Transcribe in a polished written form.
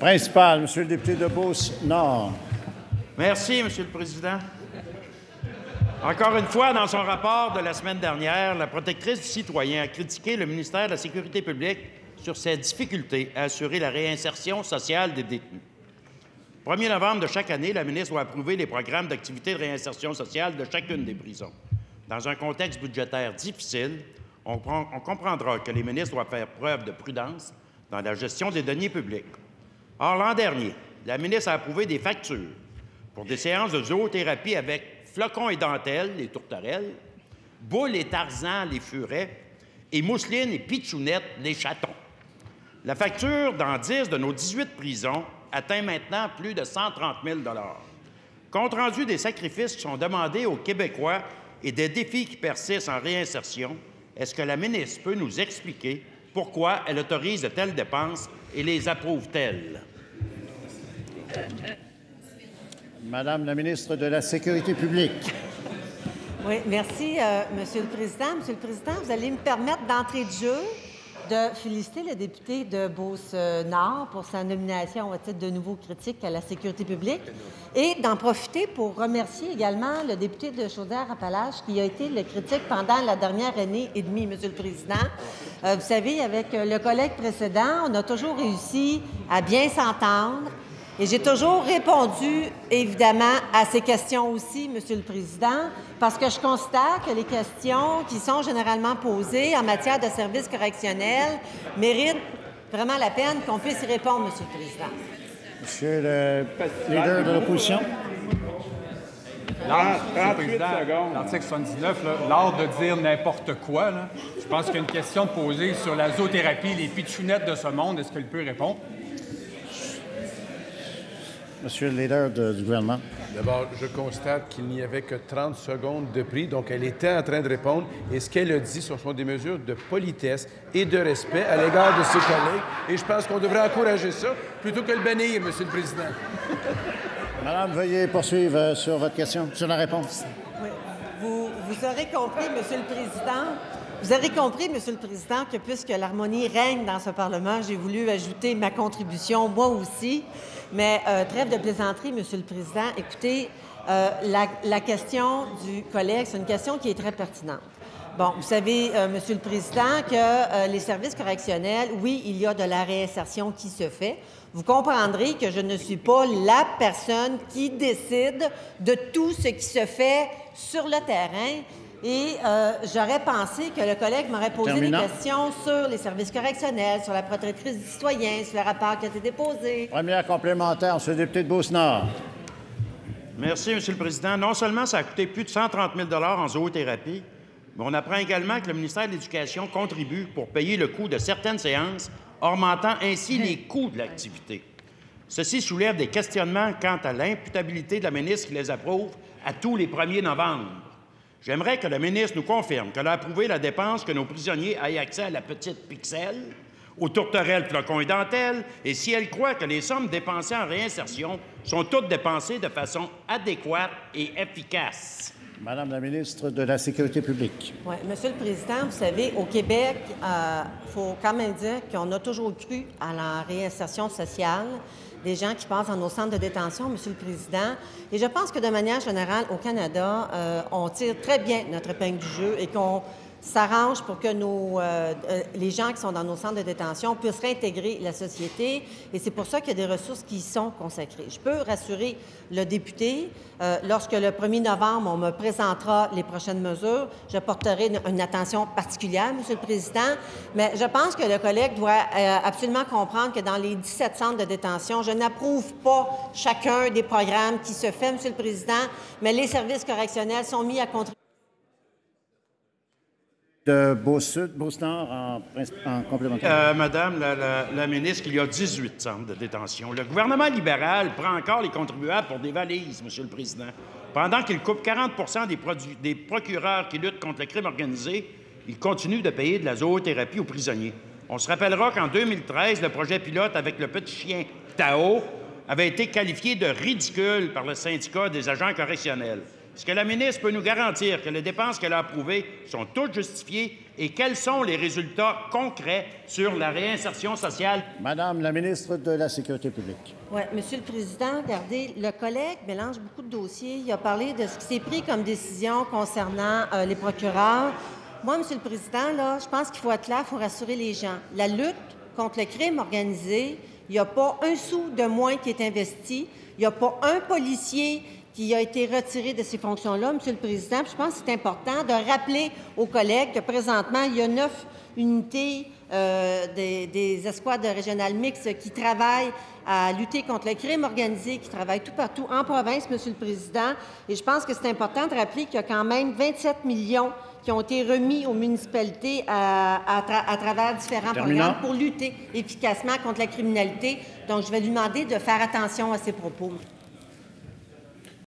Principal, Monsieur le député de Beauce-Nord. Merci, Monsieur le Président. Encore une fois, dans son rapport de la semaine dernière, la protectrice du citoyen a critiqué le ministère de la Sécurité publique sur ses difficultés à assurer la réinsertion sociale des détenus. Le 1er novembre de chaque année, la ministre doit approuver les programmes d'activité de réinsertion sociale de chacune des prisons. Dans un contexte budgétaire difficile, on comprendra que les ministres doivent faire preuve de prudence dans la gestion des deniers publics. Or, l'an dernier, la ministre a approuvé des factures pour des séances de zoothérapie avec flocons et dentelles, les tourterelles, boules et tarzans, les furets, et mousseline et pitchounette, les chatons. La facture dans 10 de nos 18 prisons atteint maintenant plus de 130 000 $. Compte rendu des sacrifices qui sont demandés aux Québécois et des défis qui persistent en réinsertion, est-ce que la ministre peut nous expliquer pourquoi elle autorise de telles dépenses et les approuve-t-elle? Madame la ministre de la Sécurité publique. Oui, merci, Monsieur le Président. Monsieur le Président, vous allez me permettre d'entrée de jeu de féliciter le député de Beauce-Nord pour sa nomination au titre de nouveau critique à la sécurité publique et d'en profiter pour remercier également le député de Chaudière-Appalaches qui a été le critique pendant la dernière année et demie, Monsieur le Président. Vous savez, avec le collègue précédent, on a toujours réussi à bien s'entendre. Et j'ai toujours répondu, évidemment, à ces questions aussi, Monsieur le Président, parce que je constate que les questions qui sont généralement posées en matière de services correctionnels méritent vraiment la peine qu'on puisse y répondre, Monsieur le Président. Monsieur le leader de l'opposition. L'article 79, l'art de dire n'importe quoi, là, je pense qu'il y a une question posée sur la zoothérapie, les pitchounettes de ce monde. Est-ce qu'elle peut répondre? Monsieur le leader du gouvernement. D'abord, je constate qu'il n'y avait que 30 secondes de prix, donc elle était en train de répondre. Et ce qu'elle a dit, ce sont des mesures de politesse et de respect à l'égard de ses collègues. Et je pense qu'on devrait encourager ça plutôt que le bannir, Monsieur le Président. Madame, veuillez poursuivre sur votre question, sur la réponse. Oui. Vous aurez compris, Monsieur le Président. Vous aurez compris, Monsieur le Président, que puisque l'harmonie règne dans ce Parlement, j'ai voulu ajouter ma contribution, moi aussi. Mais trêve de plaisanterie, Monsieur le Président. Écoutez, la question du collègue, c'est une question qui est très pertinente. Bon, vous savez, Monsieur le Président, que les services correctionnels, oui, il y a de la réinsertion qui se fait. Vous comprendrez que je ne suis pas la personne qui décide de tout ce qui se fait sur le terrain. Et j'aurais pensé que le collègue m'aurait posé des questions sur les services correctionnels, sur la protectrice du citoyen, sur le rapport qui a été déposé. Première complémentaire, Monsieur le député de Beauce-Nord. Merci, Monsieur le Président. Non seulement ça a coûté plus de 130 000 $ en zoothérapie, mais on apprend également que le ministère de l'Éducation contribue pour payer le coût de certaines séances, augmentant ainsi les coûts de l'activité. Ceci soulève des questionnements quant à l'imputabilité de la ministre qui les approuve à tous les 1er novembre. J'aimerais que la ministre nous confirme qu'elle a approuvé la dépense que nos prisonniers aient accès à la petite pixelle, aux tourterelles, flocons et dentelles, et si elle croit que les sommes dépensées en réinsertion sont toutes dépensées de façon adéquate et efficace. Madame la ministre de la Sécurité publique. Oui, Monsieur le Président, vous savez, au Québec, il faut quand même dire qu'on a toujours cru à la réinsertion sociale des gens qui passent dans nos centres de détention, Monsieur le Président. Et je pense que de manière générale, au Canada, on tire très bien notre épingle du jeu et qu'on s'arrange pour que les gens qui sont dans nos centres de détention puissent réintégrer la société. Et c'est pour ça qu'il y a des ressources qui y sont consacrées. Je peux rassurer le député, lorsque le 1er novembre, on me présentera les prochaines mesures, je porterai une attention particulière, Monsieur le Président. Mais je pense que le collègue doit absolument comprendre que dans les 17 centres de détention, je n'approuve pas chacun des programmes qui se fait, Monsieur le Président, mais les services correctionnels sont mis à contribuer. De Beauce-Sud, Beauce-Nord, en complémentaire. Madame la ministre, il y a 18 centres de détention. Le gouvernement libéral prend encore les contribuables pour des valises, Monsieur le Président. Pendant qu'il coupe 40 % des procureurs qui luttent contre le crime organisé, il continue de payer de la zoothérapie aux prisonniers. On se rappellera qu'en 2013, le projet pilote avec le petit chien Tao avait été qualifié de ridicule par le syndicat des agents correctionnels. Est-ce que la ministre peut nous garantir que les dépenses qu'elle a approuvées sont toutes justifiées et quels sont les résultats concrets sur la réinsertion sociale? Madame la ministre de la Sécurité publique. Oui, Monsieur le Président, regardez, le collègue mélange beaucoup de dossiers. Il a parlé de ce qui s'est pris comme décision concernant les procureurs. Moi, Monsieur le Président, là, je pense qu'il faut être clair, il faut rassurer les gens. La lutte contre le crime organisé, il n'y a pas un sou de moins qui est investi. Il n'y a pas un policier qui a été retiré de ces fonctions-là, Monsieur le Président. Puis je pense que c'est important de rappeler aux collègues que présentement, il y a 9 unités des escouades régionales mixtes qui travaillent à lutter contre le crime organisé, qui travaillent tout partout en province, Monsieur le Président. Et je pense que c'est important de rappeler qu'il y a quand même 27 millions qui ont été remis aux municipalités à travers différents programmes pour lutter efficacement contre la criminalité. Donc, je vais lui demander de faire attention à ses propos.